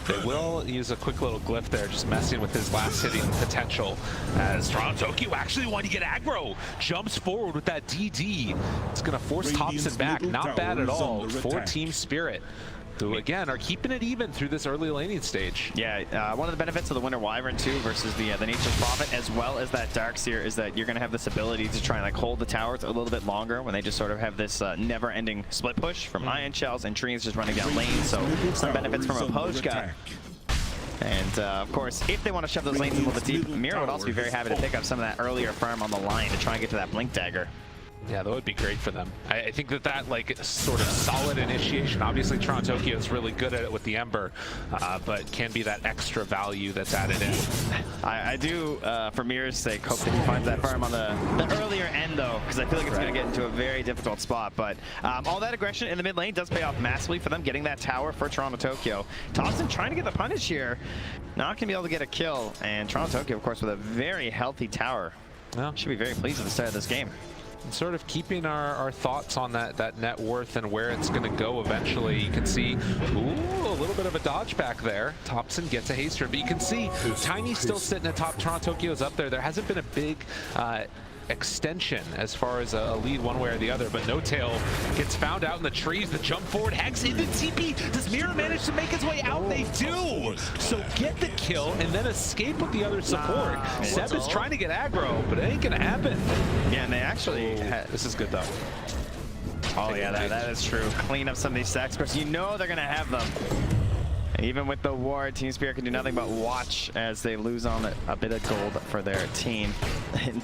They will use a quick little glyph there, just messing with his last hitting potential. As Toronto Tokyo actually want to get aggro, jumps forward with that DD. It's going to force Thompson back. Not bad at all for Team Spirit, who again are keeping it even through this early laning stage. Yeah, one of the benefits of the Winter Wyvern too versus the Nature's Prophet, as well as that Darkseer, is that you're going to have this ability to try and like hold the towers a little bit longer when they just sort of have this never-ending split push from Iron Shells and trees just running down lanes. So some benefits from a Pojka. And of course, if they want to shove those lanes a little bit deep, Mira would also be very happy to pick up some of that earlier farm on the line to try and get to that Blink Dagger. Yeah, that would be great for them. I think that like sort of solid initiation, obviously Toronto Tokyo is really good at it with the Ember, but can be that extra value that's added in. I do, for Mira's sake, hope that he finds that farm on the earlier end though, because I feel like it's going to get into a very difficult spot. But all that aggression in the mid lane does pay off massively for them, getting that tower for Toronto Tokyo. Thompson trying to get the punish here, not going to be able to get a kill, and Toronto Tokyo, of course, with a very healthy tower. Well, should be very pleased at the start of this game. And sort of keeping our thoughts on that net worth and where it's going to go eventually. You can see, ooh, a little bit of a dodge back there. Thompson gets a haster, but you can see Tiny's still sitting atop. Toronto Tokyo's up there. There hasn't been a big extension as far as a lead one way or the other, but No Tail gets found out in the trees. The jump forward, Hex into TP. Does Mira manage to make his way out? They do! So get the kill and then escape with the other support. Seb is trying to get aggro, but it ain't gonna happen. Yeah, and they actually... This is good though. Oh yeah, that is true. Clean up some of these stacks, because you know they're gonna have them. Even with the ward, Team Spirit can do nothing but watch as they lose on a bit of gold for their team. And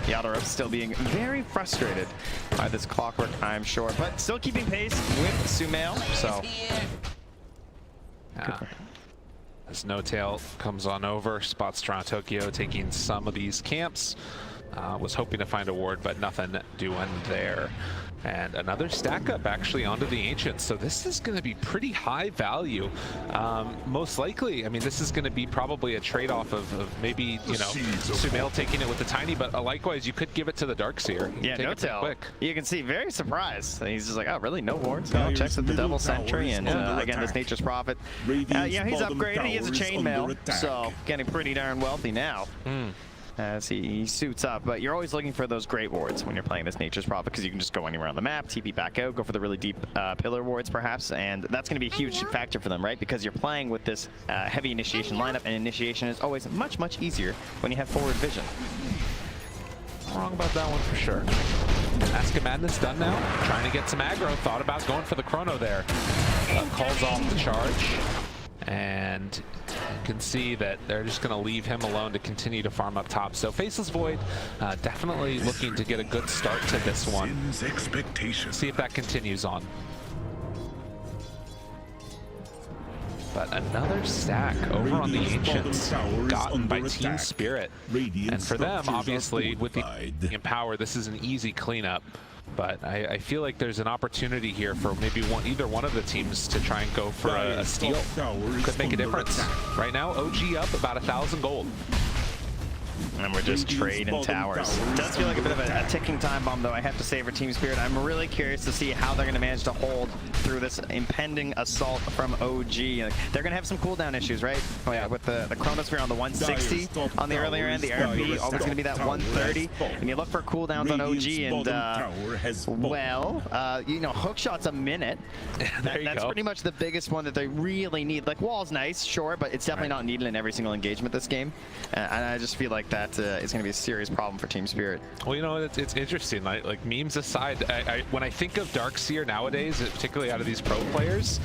Yadorov still being very frustrated by this clockwork, I'm sure, but still keeping pace with Sumail. So, as No Tail comes on over, spots Toronto Tokyo taking some of these camps. Was hoping to find a ward, but nothing doing there. And another stack up actually onto the Ancients. So this is going to be pretty high value. Most likely, I mean, this is going to be probably a trade-off of maybe, you know, Sumail taking it with the Tiny, but likewise, you could give it to the Darkseer. Yeah, No Tail. You can see very surprised. He's just like, oh, really? No wards? No, checks with the Double Sentry, and again, this Nature's Prophet. Yeah, he's upgraded. He has a chainmail, so getting pretty darn wealthy now. As he suits up, but you're always looking for those great wards when you're playing this Nature's Prophet, because you can just go anywhere on the map, TP back out, go for the really deep pillar wards perhaps, and that's going to be a huge factor for them, right? Because you're playing with this heavy initiation lineup, and initiation is always much, much easier when you have forward vision. Wrong about that one for sure. Mask of Madness done now, trying to get some aggro, thought about going for the chrono there. Calls off the charge. And you can see that they're just going to leave him alone to continue to farm up top. So Faceless Void definitely looking to get a good start to this one. See if that continues on. But another stack over on the Ancients gotten by Team Spirit. And for them, obviously, with the Empower, this is an easy cleanup. But I feel like there's an opportunity here for maybe either one of the teams to try and go for a steal. Could make a difference. Right now, OG up about 1,000 gold. And we're just trading towers. It does feel like a bit of a ticking time bomb, though, I have to say, for Team Spirit. I'm really curious to see how they're going to manage to hold through this impending assault from OG. They're going to have some cooldown issues, right? Oh, yeah, with the Chronosphere on the 160 on the earlier end, the RP always going to be that 130. And you look for cooldowns on OG, and, well, you know, hookshot's a minute. That's pretty much the biggest one that they really need. Like, wall's nice, sure, but it's definitely not needed in every single engagement this game. And I just feel like that is going to be a serious problem for Team Spirit. Well, you know, it's interesting. Like memes aside, when I think of Darkseer nowadays, particularly out of these pro players,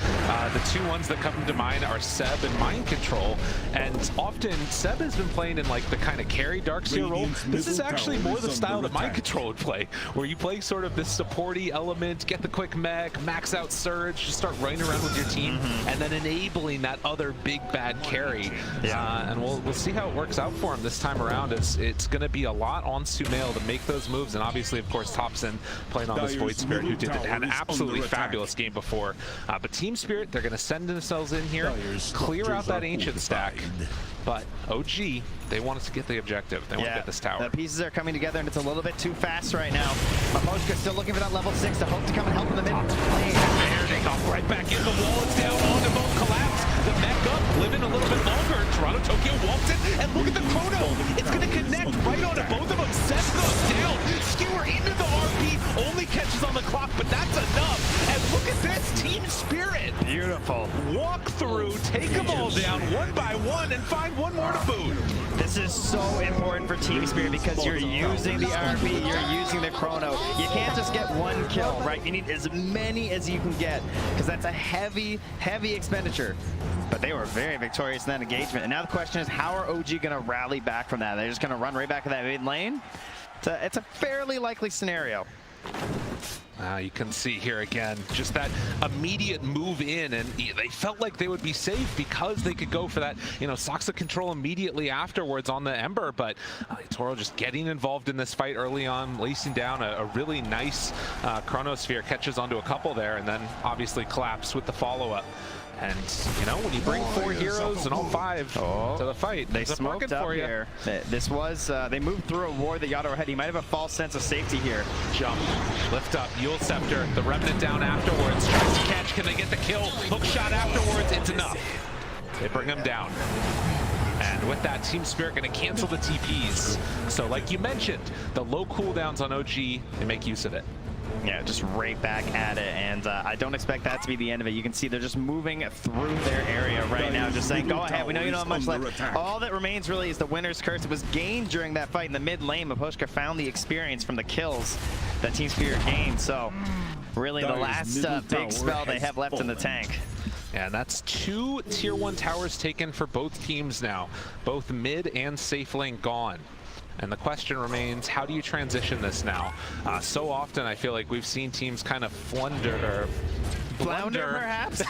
the two ones that come to mind are Seb and Mind Control. And often Seb has been playing in like the kind of carry Darkseer role. This is actually more the style that Mind Control would play, where you play sort of this supporty element, get the quick mech, max out surge, just start running around with your team, and then enabling that other big bad carry. And we'll see how it works out for him this time around. It's going to be a lot on Sumail to make those moves, and obviously, of course, Thompson playing on this Void Spirit, who had an absolutely fabulous game before. But Team Spirit, they're going to send themselves in here, clear out that Ancient stack. But OG, they want us to get the objective. They want to get this tower. The pieces are coming together, and it's a little bit too fast right now. Maposhka's still looking for that level 6 to hope to come and help in the mid lane. There they go, right back in the wall. It's down on the both collapse. The mech through, take them all down one by one, and find one more to boot. This is so important for Team Spirit because you're using the RP, you're using the chrono. You can't just get one kill, right? You need as many as you can get because that's a heavy, heavy expenditure. But they were very victorious in that engagement. And now the question is, how are OG going to rally back from that? They're just going to run right back to that mid lane? It's a fairly likely scenario. You can see here again, just that immediate move in, and they felt like they would be safe because they could go for that, Soxa control immediately afterwards on the Ember, but Toro just getting involved in this fight early on, lacing down a really nice Chronosphere, catches onto a couple there, and then obviously collapse with the follow-up. And, when you bring 4 heroes and all 5 to the fight, they smoked up here. This was, they moved through a ward that Yadoro had. He might have a false sense of safety here. Jump, lift up, Yule Scepter, the Remnant down afterwards, tries to catch, can they get the kill? Hook shot afterwards, it's enough. They bring him down. And with that, Team Spirit going to cancel the TPs. So like you mentioned, the low cooldowns on OG, they make use of it. Yeah, just right back at it, and I don't expect that to be the end of it. You can see they're just moving through their area right now, just saying, go ahead, we know you don't have much left. All that remains really is the winner's curse. It was gained during that fight in the mid lane, but Pushka found the experience from the kills that Team Spirit gained, so really the last big spell they have left in the tank. And that's 2 tier 1 towers taken for both teams now, both mid and safe lane gone. And the question remains, how do you transition this now? So often I feel like we've seen teams kind of flunder. Flounder, perhaps?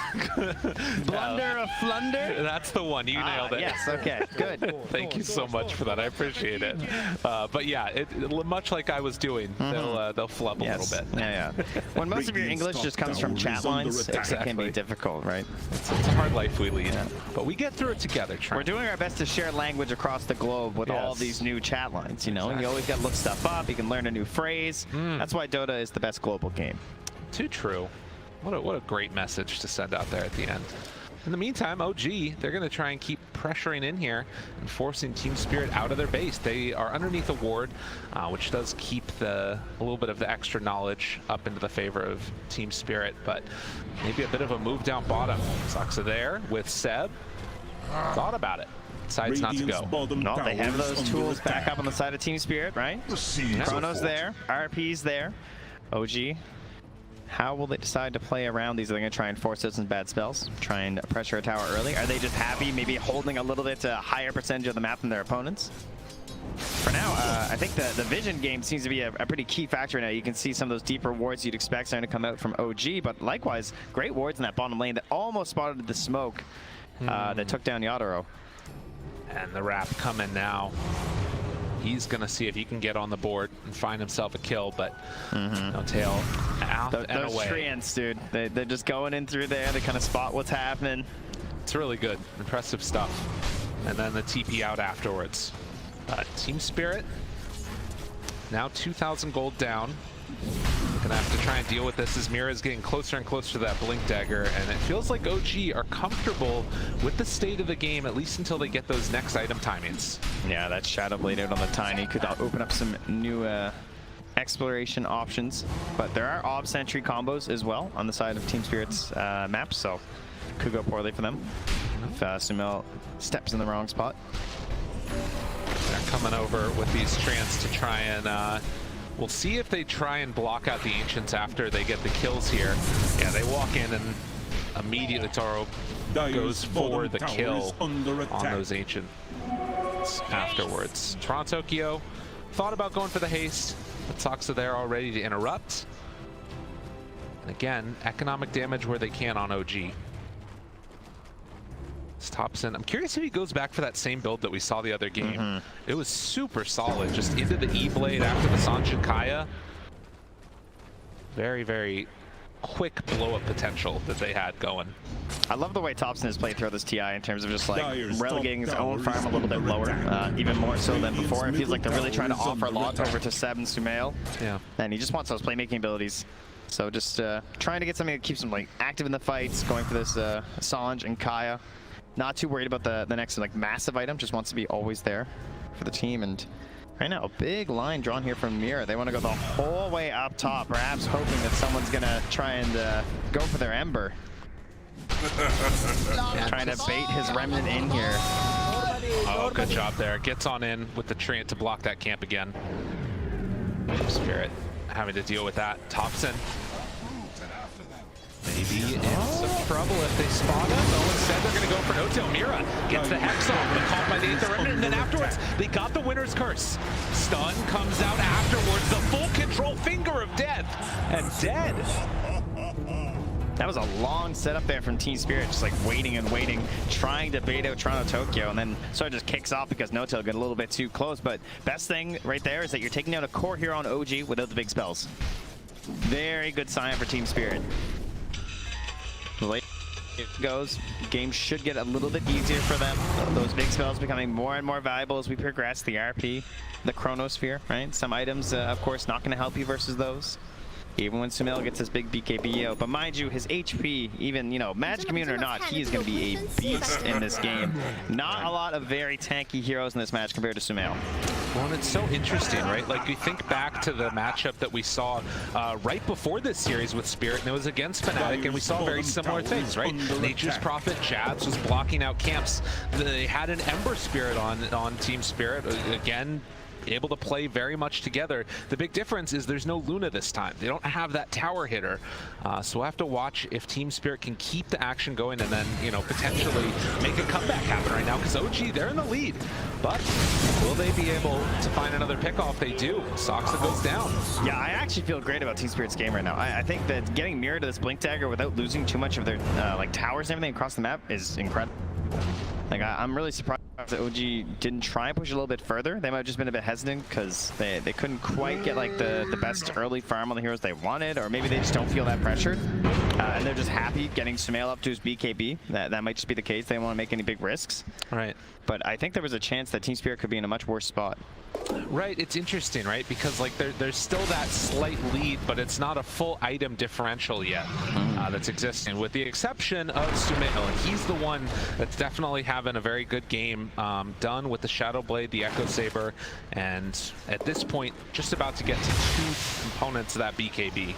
Blunder of flunder? That's the one. You nailed it. Yes, okay, good. Thank you so much for that. I appreciate it. But yeah, much like I was doing, they'll flub a little bit. Yeah. When most of your English just comes from chat lines, it can be difficult, right? It's a hard life we lead. But we get through it together, Trent. We're doing our best to share language across the globe with all these new chat lines, You always got to look stuff up. You can learn a new phrase. That's why Dota is the best global game. Too true. What a great message to send out there at the end. In the meantime, OG, they're going to try and keep pressuring in here and forcing Team Spirit out of their base. They are underneath a ward, which does keep a little bit of the extra knowledge up into the favor of Team Spirit, but maybe a bit of a move down bottom. Soxa there with Seb. Thought about it. Decides not to go. No, they have those tools back up on the side of Team Spirit, right? Chrono's there, RP's there. OG. How will they decide to play around these? Are they going to try and force out some bad spells? Try and pressure a tower early? Are they just happy maybe holding a little bit higher percentage of the map than their opponents? For now, I think the vision game seems to be a pretty key factor now. You can see some of those deeper wards you'd expect starting to come out from OG, but likewise, great wards in that bottom lane that almost spotted the smoke that took down Yadoro. And the wrap coming now. He's going to see if he can get on the board and find himself a kill, but no tail out and those away. treants, dude, they're just going in through there. They kind of spot what's happening. It's really good. Impressive stuff. And then the TP out afterwards. Team Spirit, now 2,000 gold down. Gonna have to try and deal with this as Mira is getting closer and closer to that Blink Dagger, and it feels like OG are comfortable with the state of the game, at least until they get those next item timings. Yeah, that Shadow Blade out on the Tiny could open up some new exploration options, but there are Ob Sentry combos as well on the side of Team Spirit's map, so could go poorly for them if Sumail steps in the wrong spot. They're coming over with these Treants to try and we'll see if they try and block out the Ancients after they get the kills here. Yeah, they walk in and immediately Toro goes for the kill on those Ancients afterwards. Toronto Tokyo thought about going for the haste, but Soxa there already to interrupt. And again, economic damage where they can on OG. Thompson. I'm curious if he goes back for that same build that we saw the other game. It was super solid, just into the E-Blade after the Sanjin Kaya. Very, very quick blow-up potential that they had going. I love the way Thompson has played throughout this TI in terms of just like relegating his own farm a little bit lower, even more so than before. It feels like they're really trying to offer a lot over to Seb and Sumail. Yeah. And he just wants those playmaking abilities. So just trying to get something that keeps him like active in the fights, going for this Sanj and Kaya. Not too worried about the next like massive item, just wants to be always there for the team. And right now, a big line drawn here from Mira. They want to go the whole way up top, perhaps hoping that someone's going to try and go for their Ember. Trying to bait his remnant in here. Oh, good job there. Gets on in with the treant to block that camp again. Spirit having to deal with that. Thompson maybe in some trouble if they spot him. Oh, instead they're going to go for no-tail. Mira gets the Hex off, but caught by the Aether Remnant, and then afterwards they got the Winner's Curse. Stun comes out afterwards, the full control Finger of Death, and dead. That was a long setup there from Team Spirit, just like waiting and waiting, trying to bait out Toronto Tokyo, and then sort of just kicks off because No-Tail got a little bit too close. But best thing right there is that you're taking out a core hero on OG without the big spells. Very good sign for Team Spirit. The late it goes, game should get a little bit easier for them. Those big spells becoming more and more valuable as we progress. The RP, the Chronosphere, right? Some items, of course, not going to help you versus those. Even when Sumail gets his big BKB out. But mind you, his HP, even, you know, Magic Immune or not, he is going to be a beast in this game. Not a lot of very tanky heroes in this match compared to Sumail. Well, and it's so interesting, right? Like, you think back to the matchup that we saw right before this series with Spirit, and it was against Fnatic, and we saw very similar things, right? Nature's Prophet, Jabs was blocking out camps. They had an Ember Spirit on Team Spirit. Again, able to play very much together. The big difference is there's no Luna this time. They don't have that tower hitter. So we'll have to watch if Team Spirit can keep the action going and then, you know, potentially make a comeback happen right now, because OG, they're in the lead. But will they be able to find another pickoff? They do. Soxa goes down. Yeah, I actually feel great about Team Spirit's game right now. I think that getting Mirror to this Blink Dagger without losing too much of their like towers and everything across the map is incredible. Like, I'm really surprised that OG didn't try and push a little bit further. They might have just been a bit hesitant because they couldn't quite get like the best early farm on the heroes they wanted, or maybe they just don't feel that pressured. And they're just happy getting Sumail up to his BKB. That might just be the case. They don't want to make any big risks. Right. But I think there was a chance that Team Spirit could be in a much worse spot. Right, it's interesting, right? Because like there's still that slight lead, but it's not a full item differential yet that's existing, with the exception of Sumail. He's the one that's definitely having a very good game, done with the Shadow Blade, the Echo Saber, and at this point, just about to get to 2 components of that BKB.